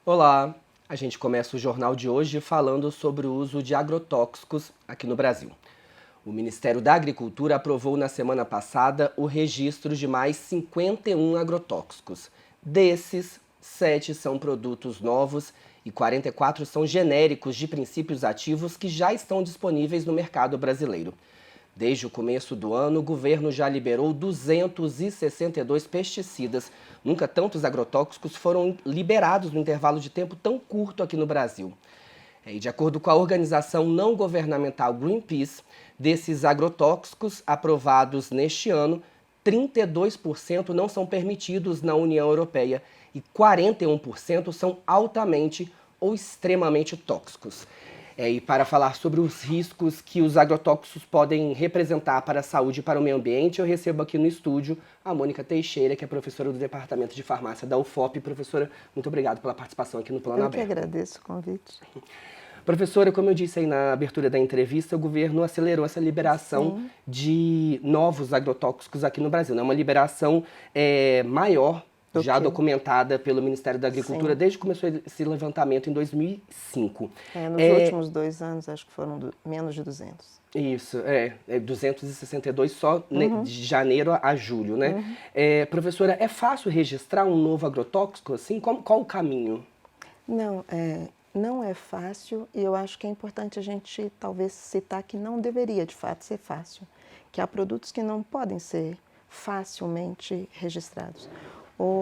Olá! A gente começa o jornal de hoje falando sobre o uso de agrotóxicos aqui no Brasil. O Ministério da Agricultura aprovou na semana passada o registro de mais 51 agrotóxicos. Desses, 7 são produtos novos e 44 são genéricos de princípios ativos que já estão disponíveis no mercado brasileiro. Desde o começo do ano, o governo já liberou 262 pesticidas. Nunca tantos agrotóxicos foram liberados num intervalo de tempo tão curto aqui no Brasil. E de acordo com a organização não governamental Greenpeace, desses agrotóxicos aprovados neste ano, 32% não são permitidos na União Europeia e 41% são altamente ou extremamente tóxicos. E para falar sobre os riscos que os agrotóxicos podem representar para a saúde e para o meio ambiente, eu recebo aqui no estúdio a Mônica Teixeira, que é professora do Departamento de Farmácia da UFOP. Professora, muito obrigado pela participação aqui no Plano Aberto. Eu que agradeço o convite. Professora, como eu disse aí na abertura da entrevista, o governo acelerou essa liberação de novos agrotóxicos aqui no Brasil, né? Uma liberação maior, já documentada pelo Ministério da Agricultura, desde que começou esse levantamento em 2005. Nos últimos 2 anos, acho que foram menos de 200. Isso, 262 só de janeiro a julho, né? Professora, é fácil registrar um novo agrotóxico assim? Qual o caminho? Não é fácil, e eu acho que é importante a gente talvez citar que não deveria de fato ser fácil, que há produtos que não podem ser facilmente registrados.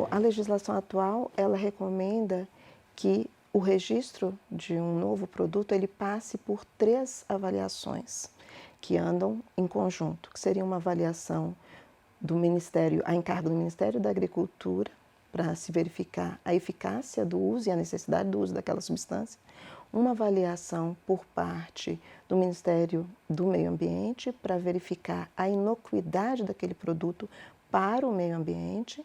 A legislação atual, ela recomenda que o registro de um novo produto ele passe por 3 avaliações que andam em conjunto, que seria uma avaliação do Ministério, a encargo do Ministério da Agricultura, para se verificar a eficácia do uso e a necessidade do uso daquela substância, uma avaliação por parte do Ministério do Meio Ambiente para verificar a inocuidade daquele produto para o meio ambiente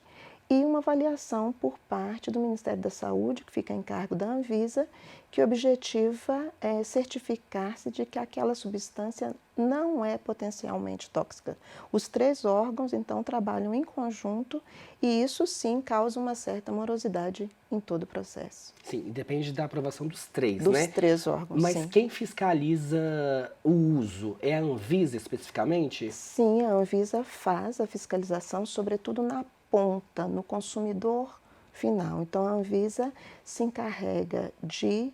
e uma avaliação por parte do Ministério da Saúde, que fica em cargo da Anvisa, que objetiva certificar-se de que aquela substância não é potencialmente tóxica. Os 3 órgãos, então, trabalham em conjunto e isso, sim, causa uma certa morosidade em todo o processo. Sim, depende da aprovação dos 3, né? Dos 3 órgãos, Mas sim. Quem fiscaliza o uso? É a Anvisa especificamente? Sim, a Anvisa faz a fiscalização, sobretudo na ponta, no consumidor final. Então, a Anvisa se encarrega de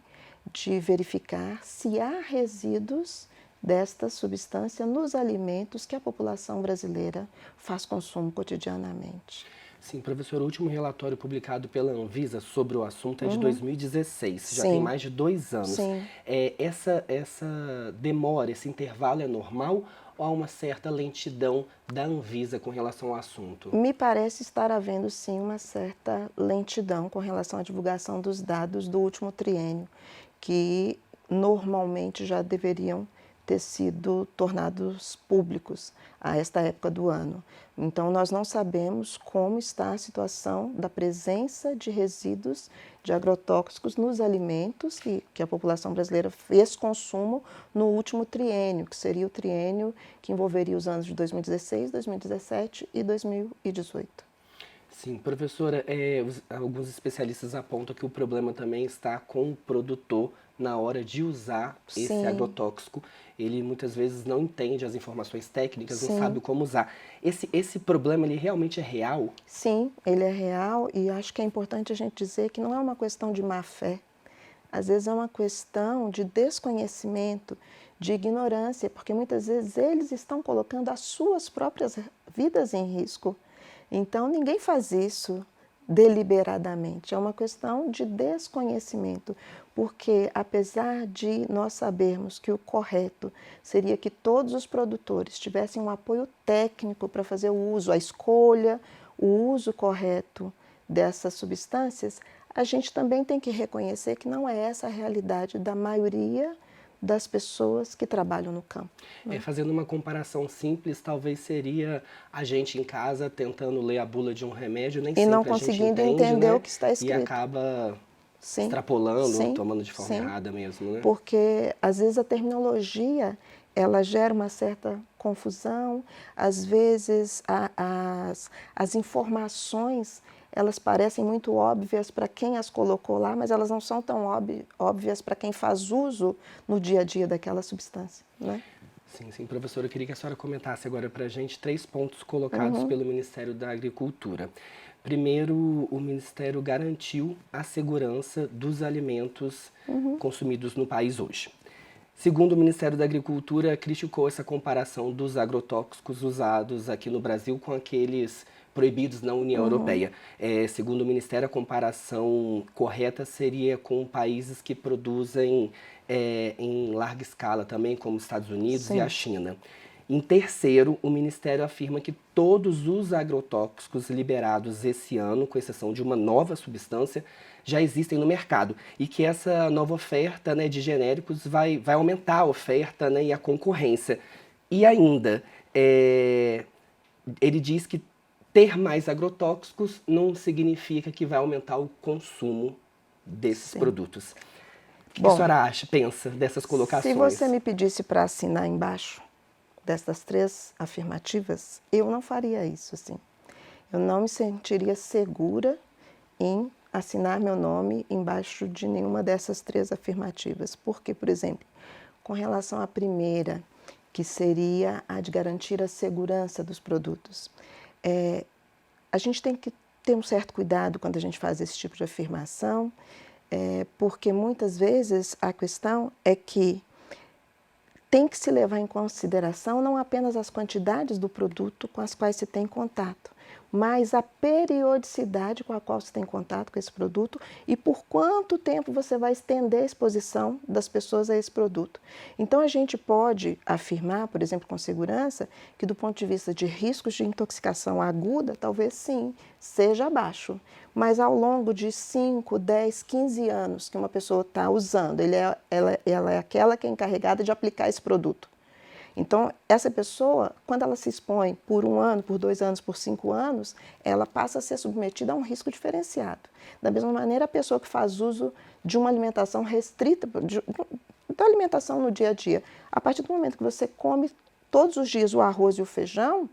verificar se há resíduos desta substância nos alimentos que a população brasileira faz consumo cotidianamente. Sim, professor, o último relatório publicado pela Anvisa sobre o assunto é de 2016, já tem mais de 2 anos. Sim. Essa demora, esse intervalo é normal ou há uma certa lentidão da Anvisa com relação ao assunto? Me parece estar havendo, sim, uma certa lentidão com relação à divulgação dos dados do último triênio, que normalmente já deveriam ter sido tornados públicos a esta época do ano. Então, nós não sabemos como está a situação da presença de resíduos de agrotóxicos nos alimentos que a população brasileira fez consumo no último triênio, que seria o triênio que envolveria os anos de 2016, 2017 e 2018. Sim, professora, alguns especialistas apontam que o problema também está com o produtor na hora de usar esse agrotóxico. Ele muitas vezes não entende as informações técnicas, não sabe como usar. Esse problema, ele realmente é real? Sim, ele é real e acho que é importante a gente dizer que não é uma questão de má fé. Às vezes é uma questão de desconhecimento, de ignorância, porque muitas vezes eles estão colocando as suas próprias vidas em risco. Então, ninguém faz isso deliberadamente, é uma questão de desconhecimento, porque apesar de nós sabermos que o correto seria que todos os produtores tivessem um apoio técnico para fazer o uso, a escolha, o uso correto dessas substâncias, a gente também tem que reconhecer que não é essa a realidade da maioria das pessoas que trabalham no campo. Fazendo uma comparação simples, talvez seria a gente em casa tentando ler a bula de um remédio, nem sempre não a gente conseguindo entende, entender né? o que está escrito. E acaba extrapolando, tomando de forma errada mesmo, né? Porque às vezes a terminologia ela gera uma certa confusão, às vezes as informações elas parecem muito óbvias para quem as colocou lá, mas elas não são tão óbvias para quem faz uso no dia a dia daquela substância, né? Sim, sim, professora, eu queria que a senhora comentasse agora para a gente 3 pontos colocados pelo Ministério da Agricultura. Primeiro, o Ministério garantiu a segurança dos alimentos consumidos no país hoje. Segundo, o Ministério da Agricultura criticou essa comparação dos agrotóxicos usados aqui no Brasil com aqueles proibidos na União Europeia. Segundo o Ministério, a comparação correta seria com países que produzem em larga escala também, como os Estados Unidos e a China. Em terceiro, o Ministério afirma que todos os agrotóxicos liberados esse ano, com exceção de uma nova substância, já existem no mercado e que essa nova oferta, né, de genéricos vai aumentar a oferta, né, e a concorrência. E ainda, ele diz que ter mais agrotóxicos não significa que vai aumentar o consumo desses produtos. O que a senhora pensa dessas colocações? Se você me pedisse para assinar embaixo dessas 3 afirmativas, eu não faria isso, assim. Eu não me sentiria segura em assinar meu nome embaixo de nenhuma dessas 3 afirmativas. Porque, por exemplo, com relação à primeira, que seria a de garantir a segurança dos produtos, a gente tem que ter um certo cuidado quando a gente faz esse tipo de afirmação, porque muitas vezes a questão é que tem que se levar em consideração não apenas as quantidades do produto com as quais se tem contato, mas a periodicidade com a qual se tem contato com esse produto e por quanto tempo você vai estender a exposição das pessoas a esse produto. Então, a gente pode afirmar, por exemplo, com segurança, que do ponto de vista de riscos de intoxicação aguda, talvez sim, seja baixo. Mas ao longo de 5, 10, 15 anos que uma pessoa está usando, ela é aquela que é encarregada de aplicar esse produto. Então, essa pessoa, quando ela se expõe por 1 ano, por 2 anos, por 5 anos, ela passa a ser submetida a um risco diferenciado. Da mesma maneira, a pessoa que faz uso de uma alimentação restrita, da alimentação no dia a dia, a partir do momento que você come todos os dias o arroz e o feijão,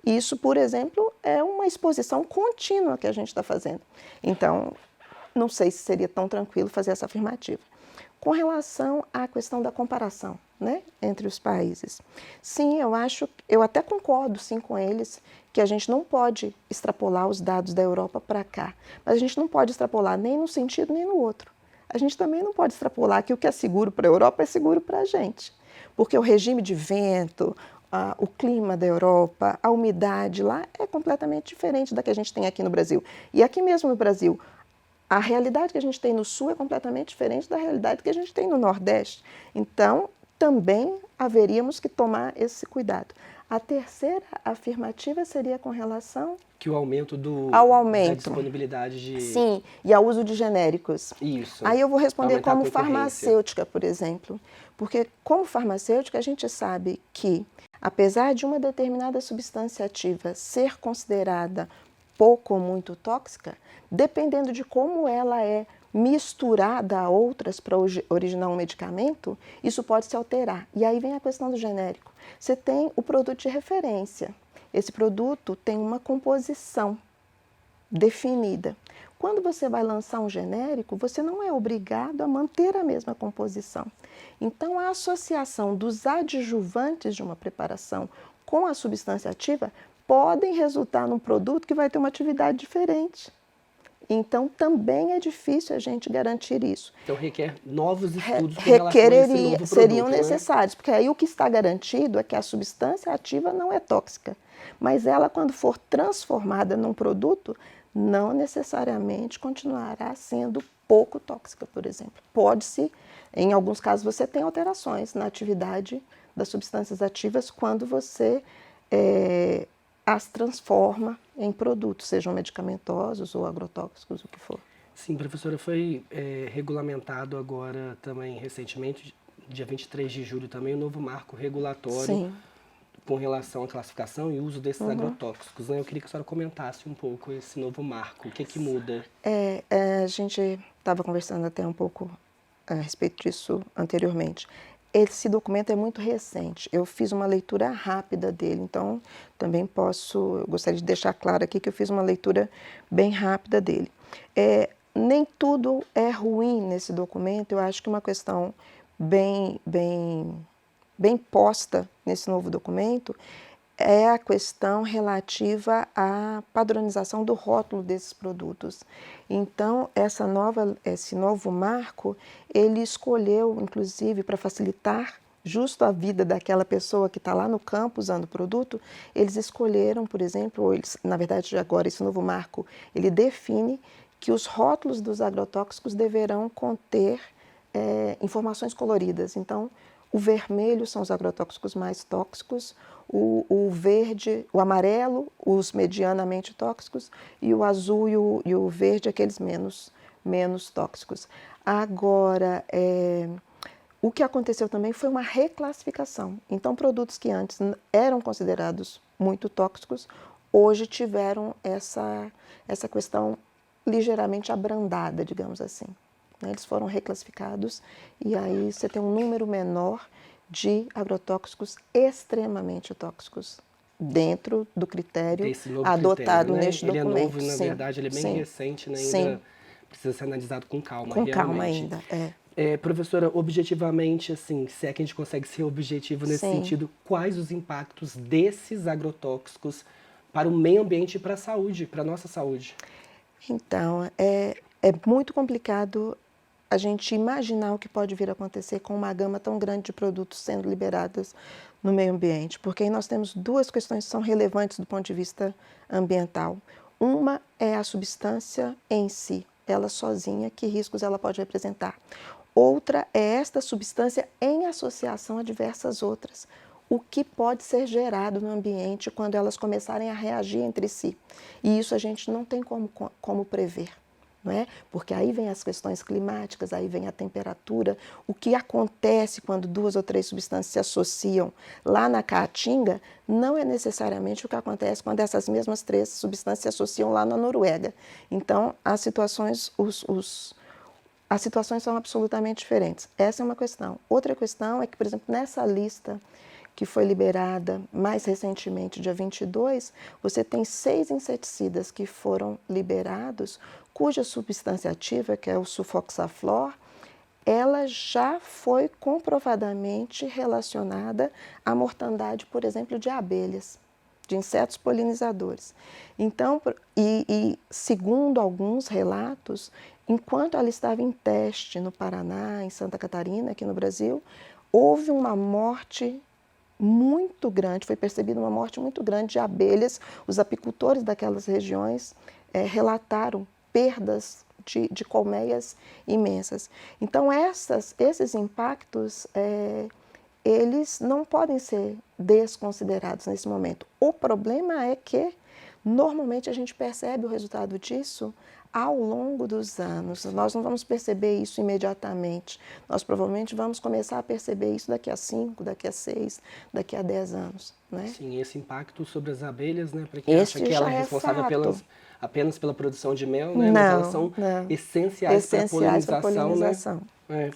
isso, por exemplo, é uma exposição contínua que a gente está fazendo. Então, não sei se seria tão tranquilo fazer essa afirmativa. Com relação à questão da comparação, né, entre os países, sim, eu até concordo sim com eles que a gente não pode extrapolar os dados da Europa para cá, mas a gente não pode extrapolar nem num sentido nem no outro. A gente também não pode extrapolar que o que é seguro para a Europa é seguro para a gente, porque o regime de vento, o clima da Europa, a umidade lá é completamente diferente da que a gente tem aqui no Brasil. E aqui mesmo no Brasil, a realidade que a gente tem no Sul é completamente diferente da realidade que a gente tem no Nordeste. Então, também haveríamos que tomar esse cuidado. A terceira afirmativa seria com relação que o aumento ao aumento da disponibilidade de... Sim, e ao uso de genéricos. Isso. Aí eu vou responder como farmacêutica, por exemplo. Porque como farmacêutica a gente sabe que, apesar de uma determinada substância ativa ser considerada pouco ou muito tóxica, dependendo de como ela é misturada a outras para originar um medicamento, isso pode se alterar. E aí vem a questão do genérico. Você tem o produto de referência. Esse produto tem uma composição definida. Quando você vai lançar um genérico, você não é obrigado a manter a mesma composição. Então, a associação dos adjuvantes de uma preparação com a substância ativa podem resultar num produto que vai ter uma atividade diferente. Então, também é difícil a gente garantir isso. Então, requer novos estudos com relação a esse novo produto, seriam necessários, porque aí o que está garantido é que a substância ativa não é tóxica. Mas ela, quando for transformada num produto, não necessariamente continuará sendo pouco tóxica, por exemplo. Pode-se, em alguns casos, você tem alterações na atividade das substâncias ativas quando você as transforma em produtos, sejam medicamentosos ou agrotóxicos, o que for. Sim, professora, foi regulamentado agora também recentemente, dia 23 de julho também, o novo marco regulatório. Sim. Com relação à classificação e uso desses agrotóxicos, né? Eu queria que a senhora comentasse um pouco esse novo marco, o que muda? A gente estava conversando até um pouco a respeito disso anteriormente. esse documento é muito recente. Eu fiz uma leitura rápida dele, então também eu gostaria de deixar claro aqui que eu fiz uma leitura bem rápida dele. Nem tudo é ruim nesse documento. Eu acho que uma questão bem posta nesse novo documento é a questão relativa à padronização do rótulo desses produtos. Então, esse novo marco, ele escolheu, inclusive, para facilitar justo a vida daquela pessoa que está lá no campo usando o produto, eles escolheram, por exemplo, na verdade, agora esse novo marco, ele define que os rótulos dos agrotóxicos deverão conter informações coloridas. Então, o vermelho são os agrotóxicos mais tóxicos, o verde, o amarelo, os medianamente tóxicos, e o azul e o verde, aqueles menos tóxicos. Agora, o que aconteceu também foi uma reclassificação. Então, produtos que antes eram considerados muito tóxicos, hoje tiveram essa questão ligeiramente abrandada, digamos assim. Eles foram reclassificados e aí você tem um número menor de agrotóxicos extremamente tóxicos dentro do critério adotado neste documento. Ele é novo e, na verdade, ele é bem recente, né? Ainda precisa ser analisado com calma, com realmente. calma ainda, professora, objetivamente, assim, se é que a gente consegue ser objetivo nesse sentido, quais os impactos desses agrotóxicos para o meio ambiente e para a saúde, para a nossa saúde? Então, é muito complicado a gente imaginar o que pode vir a acontecer com uma gama tão grande de produtos sendo liberados no meio ambiente, porque aí nós temos duas questões que são relevantes do ponto de vista ambiental. Uma é a substância em si, ela sozinha, que riscos ela pode representar. Outra é esta substância em associação a diversas outras. O que pode ser gerado no ambiente quando elas começarem a reagir entre si. E isso a gente não tem como prever. Não é? Porque aí vem as questões climáticas, aí vem a temperatura, o que acontece quando 2 ou 3 substâncias se associam lá na Caatinga não é necessariamente o que acontece quando essas mesmas 3 substâncias se associam lá na Noruega. Então, as situações são absolutamente diferentes. Essa é uma questão. Outra questão é que, por exemplo, nessa lista que foi liberada mais recentemente, dia 22, você tem 6 inseticidas que foram liberados, cuja substância ativa, que é o sulfoxaflor, ela já foi comprovadamente relacionada à mortandade, por exemplo, de abelhas, de insetos polinizadores. Então, segundo alguns relatos, enquanto ela estava em teste no Paraná, em Santa Catarina, aqui no Brasil, houve uma morte muito grande, foi percebida uma morte muito grande de abelhas. Os apicultores daquelas regiões relataram perdas de colmeias imensas. Então, esses impactos, eles não podem ser desconsiderados nesse momento. O problema é que, normalmente, a gente percebe o resultado disso ao longo dos anos. Nós não vamos perceber isso imediatamente. Nós provavelmente vamos começar a perceber isso daqui a 5, daqui a 6, daqui a 10 anos. Né? Sim, esse impacto sobre as abelhas, né? Para quem acha que ela é responsável apenas pela produção de mel, né? Mas elas são essenciais para a polinização. Né?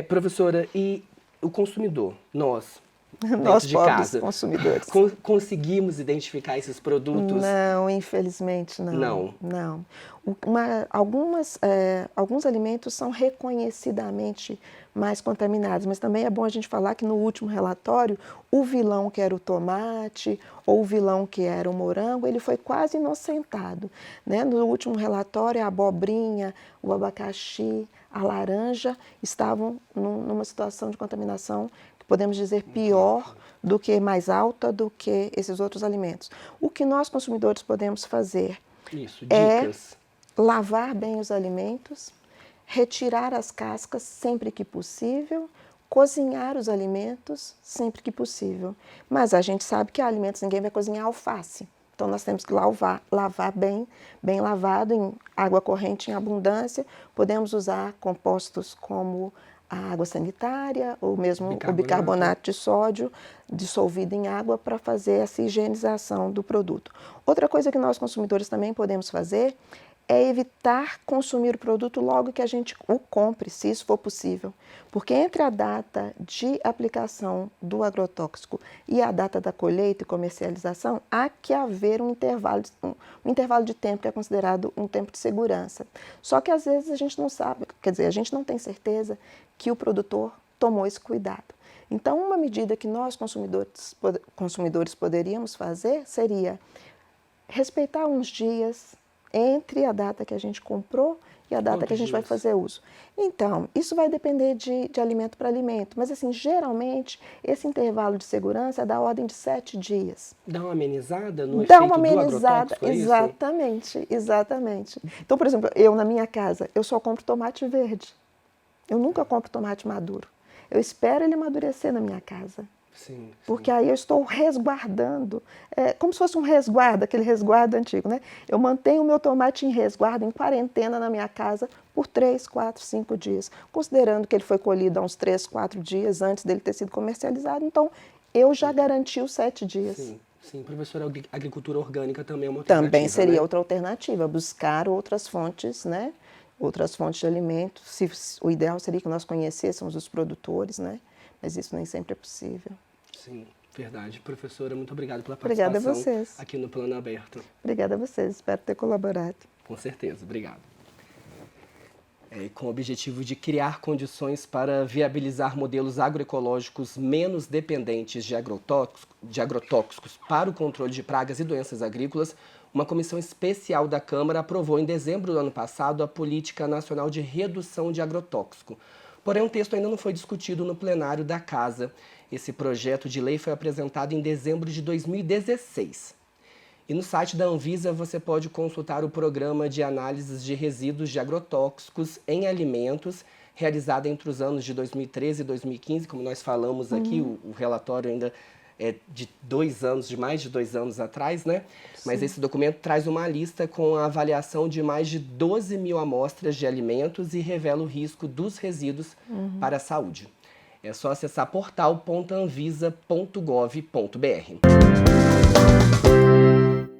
Professora, e o consumidor, nós pobres casa, consumidores. Conseguimos identificar esses produtos? Não, infelizmente não. Não. Alguns alimentos são reconhecidamente mais contaminados, mas também é bom a gente falar que no último relatório, o vilão que era o tomate ou o vilão que era o morango, ele foi quase inocentado. Né? No último relatório, a abobrinha, o abacaxi, a laranja estavam numa situação de contaminação podemos dizer pior do que mais alta do que esses outros alimentos. O que nós consumidores podemos fazer é lavar bem os alimentos, retirar as cascas sempre que possível, cozinhar os alimentos sempre que possível. Mas a gente sabe que há alimentos, ninguém vai cozinhar alface. Então nós temos que lavar bem lavado, em água corrente em abundância. Podemos usar compostos como a água sanitária ou mesmo o bicarbonato de sódio dissolvido em água para fazer essa higienização do produto. Outra coisa que nós consumidores também podemos fazer é evitar consumir o produto logo que a gente o compre, se isso for possível. Porque entre a data de aplicação do agrotóxico e a data da colheita e comercialização, há que haver um intervalo de tempo que é considerado um tempo de segurança. Só que às vezes a gente não sabe, quer dizer, a gente não tem certeza que o produtor tomou esse cuidado. Então, uma medida que nós consumidores poderíamos fazer seria respeitar uns dias entre a data que a gente comprou e a data que a gente vai fazer uso. Então, isso vai depender de alimento para alimento, mas assim, geralmente, esse intervalo de segurança é da ordem de 7 dias. Dá uma amenizada no Dá efeito uma amenizada, do agrotóxico, é isso? exatamente, exatamente. Então, por exemplo, eu na minha casa, eu só compro tomate verde. Eu nunca compro tomate maduro. Eu espero ele amadurecer na minha casa. Sim. Porque aí eu estou resguardando, como se fosse um resguardo, aquele resguardo antigo, né? Eu mantenho o meu tomate em resguardo, em quarentena na minha casa por 3, 4, 5 dias, considerando que ele foi colhido há uns 3, 4 dias antes dele ter sido comercializado, então eu já garanti os 7 dias. Sim, sim. Professora, a agricultura orgânica também é uma alternativa, Também seria né? outra alternativa, buscar outras fontes, né? Outras fontes de alimento. O ideal seria que nós conhecêssemos os produtores, né? Mas isso nem sempre é possível. Sim, verdade. Professora, muito obrigado pela Obrigada participação a vocês. aqui no Plano Aberto. Obrigada a vocês, espero ter colaborado. Com certeza, obrigado. Com o objetivo de criar condições para viabilizar modelos agroecológicos menos dependentes de agrotóxicos para o controle de pragas e doenças agrícolas, uma comissão especial da Câmara aprovou em dezembro do ano passado a Política Nacional de Redução de Agrotóxico. Porém, o texto ainda não foi discutido no plenário da Casa. Esse projeto de lei foi apresentado em dezembro de 2016. E no site da Anvisa você pode consultar o programa de análises de resíduos de agrotóxicos em alimentos, realizado entre os anos de 2013 e 2015, como nós falamos aqui, o relatório ainda é de mais de 2 anos atrás, né? Sim. Mas esse documento traz uma lista com a avaliação de mais de 12 mil amostras de alimentos e revela o risco dos resíduos para a saúde. É só acessar portal.anvisa.gov.br.